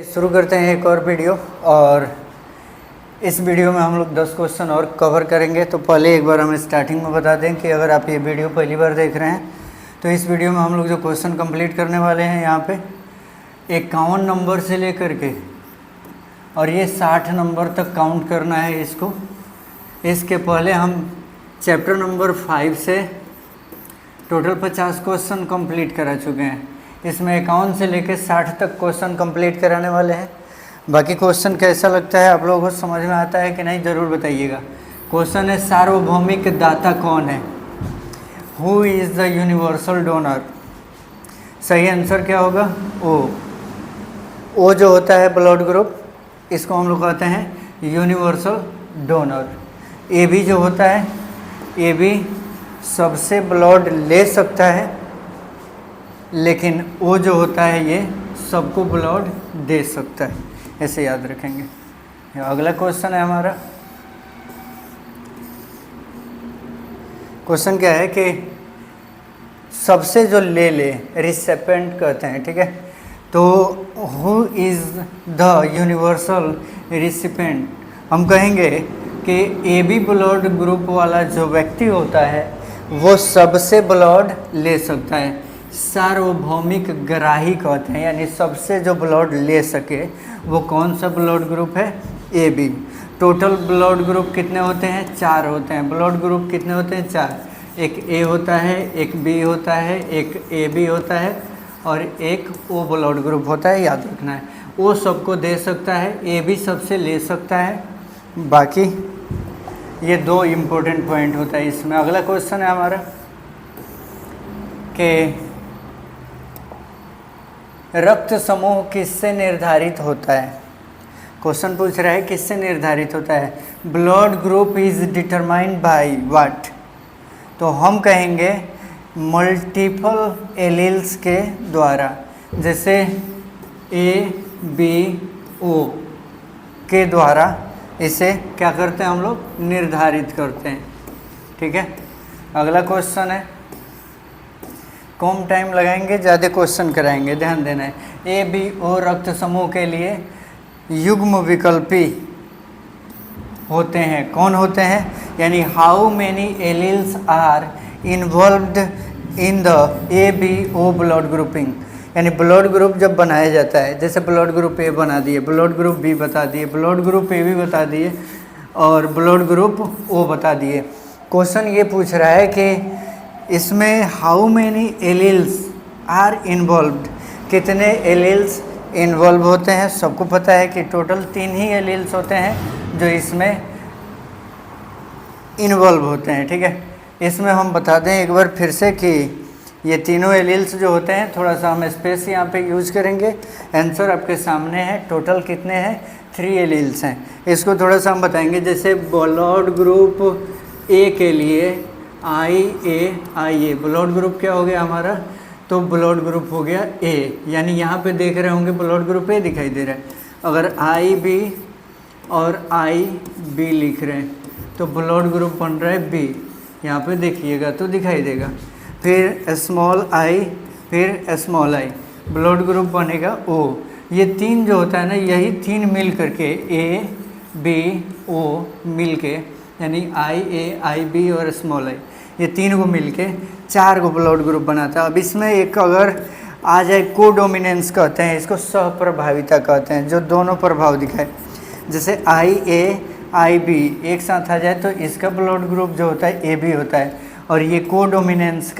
शुरू करते हैं एक और वीडियो। और इस वीडियो में हम लोग 10 क्वेश्चन और कवर करेंगे। तो पहले एक बार हम स्टार्टिंग में बता दें कि अगर आप ये वीडियो पहली बार देख रहे हैं तो इस वीडियो में हम लोग जो क्वेश्चन कंप्लीट करने वाले हैं यहाँ पे 51 नंबर से लेकर के और ये 60 नंबर तक काउंट करना है इसको। इसके पहले हम चैप्टर नंबर 5 से टोटल 50 क्वेश्चन कंप्लीट करा चुके हैं। इसमें 51 से लेकर 60 तक क्वेश्चन कंप्लीट कराने वाले हैं। बाकी क्वेश्चन कैसा लगता है, आप लोगों को समझ में आता है कि नहीं, ज़रूर बताइएगा। क्वेश्चन है सार्वभौमिक दाता कौन है? Who is the universal donor? सही आंसर क्या होगा? ओ जो होता है ब्लड ग्रुप, इसको हम लोग कहते हैं यूनिवर्सल डोनर। ए बी जो होता है, ए बी सबसे ब्लड ले सकता है, लेकिन ओ जो होता है ये सबको ब्लड दे सकता है। ऐसे याद रखेंगे। अगला क्वेश्चन है हमारा। क्वेश्चन क्या है कि सबसे जो ले रिसेपेंट कहते हैं, ठीक है। तो who is the universal recipient? हम कहेंगे कि ए बी ब्लड ग्रुप वाला जो व्यक्ति होता है वो सबसे ब्लड ले सकता है। सार्वभौमिक ग्राही कहते हैं, यानी सबसे जो ब्लड ले सके वो कौन सा ब्लड ग्रुप है? A B. Total blood group कितने होते हैं? 4 होते हैं। ब्लड ग्रुप कितने होते हैं? 4। एक ए होता है, एक बी होता है, एक ए बी होता है और एक ओ ब्लड ग्रुप होता है। याद रखना है, ओ सबको दे सकता है, ए बी सबसे ले सकता है। बाकी ये 2 इम्पोर्टेंट पॉइंट होता है इसमें। अगला क्वेश्चन है हमारा कि रक्त समूह किससे निर्धारित होता है? क्वेश्चन पूछ रहा है किससे निर्धारित होता है? Blood group is determined by what? तो हम कहेंगे मल्टीपल एलील्स के द्वारा। जैसे ए बी ओ के द्वारा इसे क्या करते हैं हम लोग? निर्धारित करते हैं, ठीक है। अगला क्वेश्चन है, कम टाइम लगाएंगे, ज़्यादा क्वेश्चन कराएंगे, ध्यान देना है। ए बी ओ रक्त समूह के लिए युग्म विकल्पी होते हैं। कौन होते हैं? यानी how many alleles are involved in the A B O blood grouping? यानी ब्लड ग्रुप जब बनाया जाता है, जैसे ब्लड ग्रुप ए बना दिए, ब्लड ग्रुप बी बता दिए, ब्लड ग्रुप ए बी बता दिए और ब्लड ग्रुप ओ बता दिए। क्वेश्चन ये पूछ रहा है कि इसमें how many alleles are involved? कितने एलील्स इन्वॉल्व होते हैं? सबको पता है कि टोटल 3 ही एलील्स होते हैं जो इसमें इन्वॉल्व होते हैं, ठीक है। इसमें हम बता दें एक बार फिर से कि ये तीनों एलील्स जो होते हैं, थोड़ा सा हम स्पेस यहाँ पे यूज करेंगे। आंसर आपके सामने है। टोटल कितने हैं? 3 एलील्स हैं। इसको थोड़ा सा हम बताएंगे। जैसे ब्लड ग्रुप ए के लिए आई ए, ब्लड ग्रुप क्या हो गया हमारा? तो ब्लड ग्रुप हो गया ए, यानी यहाँ पे देख रहे होंगे ब्लड ग्रुप ए दिखाई दे रहा है। अगर आई बी और आई बी लिख रहे हैं तो ब्लड ग्रुप बन रहा है बी। यहाँ पे देखिएगा तो दिखाई देगा। फिर स्मॉल आई, फिर स्मॉल आई, ब्लड ग्रुप बनेगा ओ। ये 3 जो होता है ना, यही 3 मिल करके ए बी ओ मिल के, यानी आई ए आई बी और स्मॉल आई, ये 3 को मिल के 4 को ब्लड ग्रुप बनाता है। अब इसमें एक अगर आ जाए कोडोमिनेंस कहते हैं, इसको सहप्रभाविता कहते हैं, जो दोनों प्रभाव दिखाए। जैसे आई ए आई बी एक साथ आ जाए तो इसका ब्लड ग्रुप जो होता है ए बी होता है, और ये कोडोमिनेंस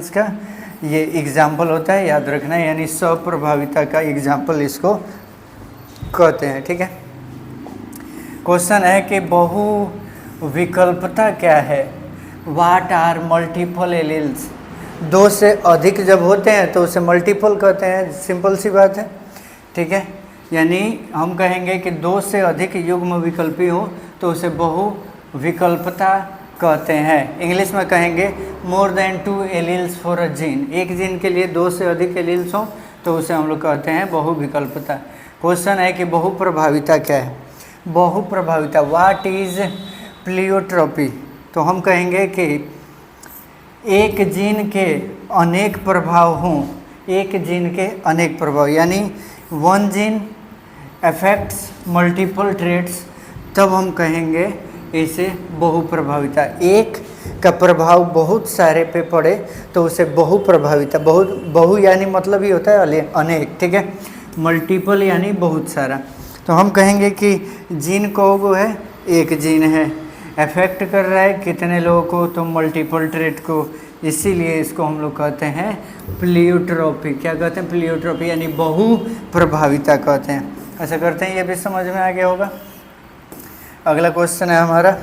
का ये एग्जाम्पल होता है। याद रखना है, यानी सहप्रभाविता का एग्जाम्पल इसको कहते हैं, ठीक है। क्वेश्चन है कि बहु विकल्पता क्या है? What are multiple alleles? 2 से अधिक जब होते हैं तो उसे मल्टीपल कहते हैं। सिंपल सी बात है, ठीक है। यानी हम कहेंगे कि 2 से अधिक युग्म विकल्पी हो तो उसे बहु विकल्पता कहते हैं। इंग्लिश में कहेंगे more than 2 alleles for a gene. एक जीन के लिए 2 से अधिक एलील्स हो तो उसे हम लोग कहते हैं बहु विकल्पता। क्वेश्चन है कि बहु प्रभाविता क्या है? बहु प्रभाविता, व्हाट इज प्लियोट्रोपी? तो हम कहेंगे कि एक जीन के अनेक प्रभाव हों, एक जीन के अनेक प्रभाव, यानी one gene affects multiple traits, तब हम कहेंगे इसे बहुप्रभाविता। एक का प्रभाव बहुत सारे पे पड़े तो उसे बहुप्रभाविता। बहु यानी मतलब ही होता है अनेक, ठीक है। मल्टीपल यानी बहुत सारा। तो हम कहेंगे कि जीन को है, एक जीन है, अफेक्ट कर रहा है कितने लोगों को, तो मल्टीपल ट्रेट को, इसीलिए इसको हम लोग कहते हैं प्लियोट्रोपी। क्या कहते हैं? प्लियोट्रोपी यानी बहु प्रभाविता कहते हैं। ऐसा करते हैं, ये भी समझ में आ गया होगा। अगला क्वेश्चन है हमारा,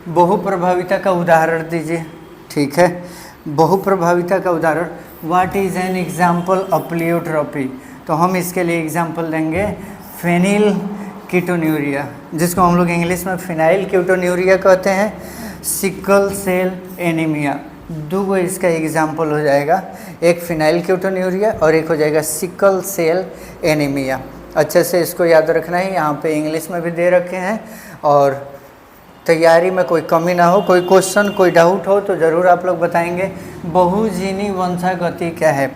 बहु प्रभाविता का उदाहरण दीजिए। ठीक है, बहु प्रभाविता का उदाहरण, what is an example of pleiotropy. तो हम इसके लिए एग्जाम्पल देंगे फेनिल कीटोन्यूरिया, जिसको हम लोग इंग्लिश में फिनाइल कीटोन्यूरिया कहते हैं, सिकल सेल एनीमिया। दो इसका एग्जाम्पल हो जाएगा, एक फिनाइल कीटोन्यूरिया और एक हो जाएगा सिकल सेल एनीमिया। अच्छे से इसको याद रखना है, यहाँ पे इंग्लिश में भी दे रखे हैं, और तैयारी में कोई कमी ना हो। कोई क्वेश्चन कोई डाउट हो तो ज़रूर आप लोग बताएंगे। बहुजीनी वंशागति क्या है?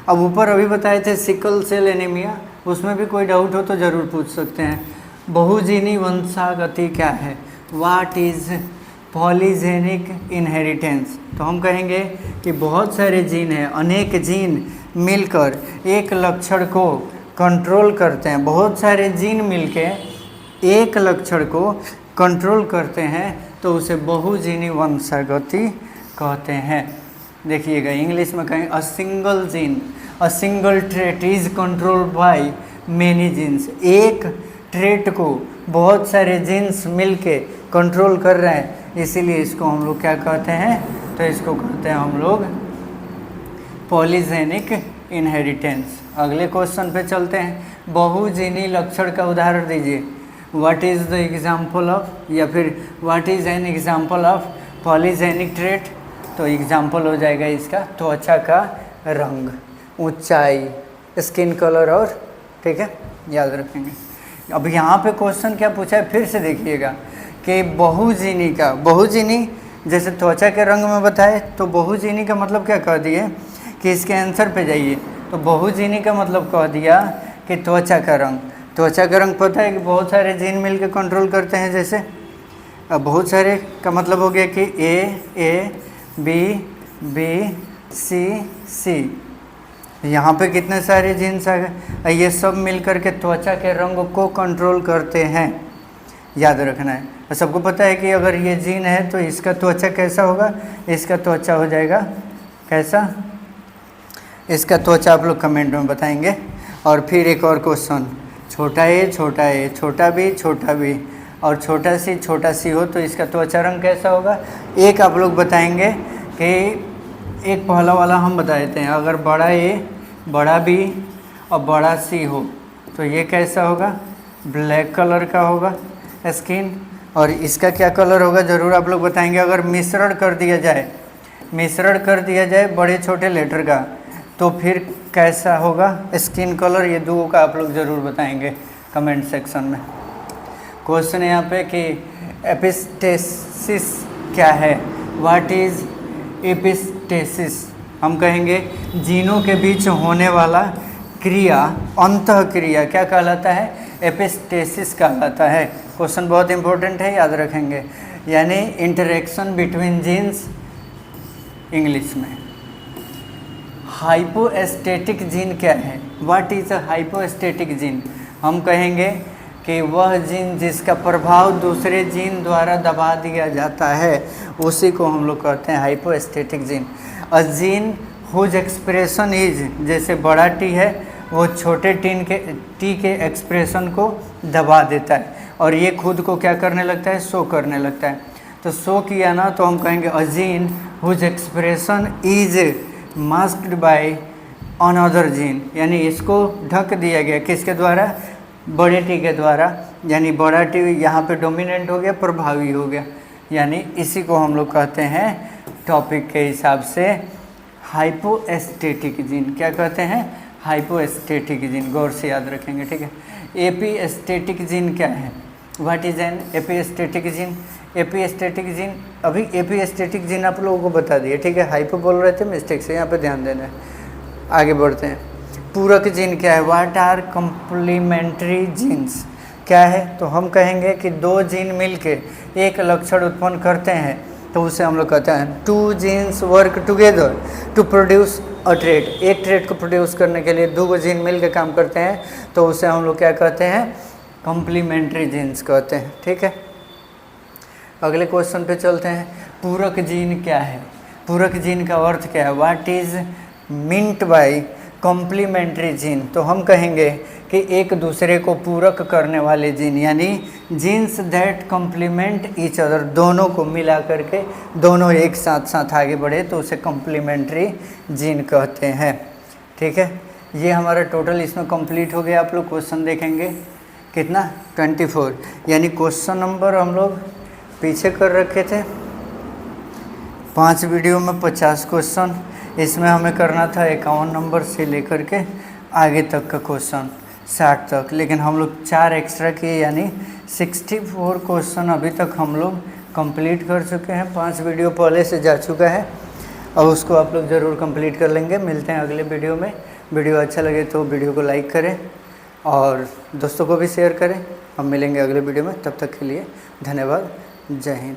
अब ऊपर अभी बताए थे सिकल सेल एनीमिया, उसमें भी कोई डाउट हो तो ज़रूर पूछ सकते हैं। बहुजीनी वंशागति क्या है? What is polygenic inheritance. तो हम कहेंगे कि बहुत सारे जीन हैं, अनेक जीन मिलकर एक लक्षण को कंट्रोल करते हैं। बहुत सारे जीन मिलके एक लक्षण को कंट्रोल करते हैं तो उसे बहुजीनी वंशागति कहते हैं। देखिएगा इंग्लिश में कहें a single gene, a single trait is controlled by many genes. एक ट्रेट को बहुत सारे जीन्स मिलके कंट्रोल कर रहे हैं, इसीलिए इसको हम लोग क्या कहते हैं? तो इसको कहते हैं हम लोग पॉलीजेनिक इनहेरिटेंस। अगले क्वेश्चन पे चलते हैं, बहुजीनी लक्षण का उदाहरण दीजिए। What is the example of, या फिर what is an example of polygenic trait. तो एग्जाम्पल हो जाएगा इसका त्वचा का रंग, ऊंचाई, स्किन कलर, और ठीक है, याद रखेंगे। अब यहाँ पे क्वेश्चन क्या पूछा है, फिर से देखिएगा कि बहुजीनी का, बहुजीनी जैसे त्वचा के रंग में बताए, तो बहुजीनी का मतलब क्या कह दिए कि इसके आंसर पे जाइए। तो बहुजीनी का मतलब कह दिया कि त्वचा का रंग। त्वचा का रंग पता है कि बहुत सारे जीन मिलकर कंट्रोल करते हैं। जैसे अब बहुत सारे का मतलब हो गया कि ए बी बी सी, यहाँ पे कितने सारे जीन्स आ गए, ये सब मिलकर के त्वचा के रंग को कंट्रोल करते हैं, याद रखना है। और सबको पता है कि अगर ये जीन है तो इसका त्वचा कैसा होगा, इसका त्वचा हो जाएगा कैसा, इसका त्वचा आप लोग कमेंट में बताएंगे। और फिर एक और क्वेश्चन, छोटा ए, छोटा बी और छोटा सी हो तो इसका त्वचा रंग कैसा होगा। एक आप लोग बताएंगे कि एक पहला वाला हम बता देते हैं, अगर बड़ा ए, बड़ा बी और बड़ा सी हो तो ये कैसा होगा, ब्लैक कलर का होगा स्किन। और इसका क्या कलर होगा ज़रूर आप लोग बताएंगे। अगर मिश्रण कर दिया जाए बड़े छोटे लेटर का तो फिर कैसा होगा स्किन कलर, ये दो का आप लोग ज़रूर बताएंगे कमेंट सेक्शन में। क्वेश्चन है यहाँ पे कि एपिस्टेसिस क्या है, व्हाट इज़ एपिस्टेसिस। हम कहेंगे जीनों के बीच होने वाला क्रिया, अंतः क्रिया क्या कहलाता है, एपिस्टेसिस कहलाता है। क्वेश्चन बहुत इंपॉर्टेंट है, याद रखेंगे। यानी इंटरेक्शन बिटवीन जीन्स, इंग्लिश में। हाइपोएस्टेटिक जीन क्या है, व्हाट इज़ अ हाइपोएस्टेटिक जीन। हम कहेंगे कि वह जीन जिसका प्रभाव दूसरे जीन द्वारा दबा दिया जाता है उसी को हम लोग कहते हैं hypostatic gene. A gene whose expression is, जैसे बड़ा टी है वो छोटे टी के एक्सप्रेशन को दबा देता है और ये खुद को क्या करने लगता है, शो करने लगता है। तो शो किया ना तो हम कहेंगे a gene whose expression is masked by another gene, यानी इसको ढक दिया गया किसके द्वारा, बड़े टी के द्वारा। यानी बड़ा टी यहाँ पे डोमिनेंट हो गया, प्रभावी हो गया। यानी इसी को हम लोग कहते हैं टॉपिक के हिसाब से हाइपोएस्टेटिक जीन। क्या कहते हैं, हाइपोएस्टेटिक जीन। गौर से याद रखेंगे, ठीक है। एपीएस्टेटिक जीन क्या है, what is an epistatic gene. Epistatic gene, अभी एपीएस्टेटिक जीन आप लोगों को बता दिए, ठीक है। हाइपो बोल रहे थे मिस्टेक से, यहाँ पे ध्यान देना है। आगे बढ़ते हैं। पूरक जीन क्या है, व्हाट आर कम्प्लीमेंट्री जीन्स क्या है, तो हम कहेंगे कि दो जीन मिलके एक लक्षण उत्पन्न करते हैं तो उसे हम लोग कहते हैं two genes work together to produce a trait. एक ट्रेट को प्रोड्यूस करने के लिए दो जीन मिल के काम करते हैं तो उसे हम लोग क्या कहते हैं, कॉम्प्लीमेंट्री जीन्स कहते हैं। ठीक है, अगले क्वेश्चन पे चलते हैं। पूरक जीन क्या है, पूरक जीन का अर्थ क्या है, what is meant by complementary gene. तो हम कहेंगे कि एक दूसरे को पूरक करने वाले जीन, यानी genes that complement each other, दोनों को मिला करके दोनों एक साथ साथ आगे बढ़े तो उसे कॉम्प्लीमेंट्री जीन कहते हैं। ठीक है, ये हमारा टोटल इसमें कंप्लीट हो गया। आप लोग क्वेश्चन देखेंगे कितना, 24, यानी क्वेश्चन नंबर हम लोग पीछे कर रखे थे 5 वीडियो में 50 क्वेश्चन, इसमें हमें करना था 51 नंबर से लेकर के आगे तक का क्वेश्चन 60 तक, लेकिन हम लोग 4 एक्स्ट्रा किए यानी 64 क्वेश्चन अभी तक हम लोग कंप्लीट कर चुके हैं। 5 वीडियो पहले से जा चुका है, अब उसको आप लोग ज़रूर कंप्लीट कर लेंगे। मिलते हैं अगले वीडियो में। वीडियो अच्छा लगे तो वीडियो को लाइक करें और दोस्तों को भी शेयर करें। हम मिलेंगे अगले वीडियो में, तब तक के लिए धन्यवाद। जय हिंद।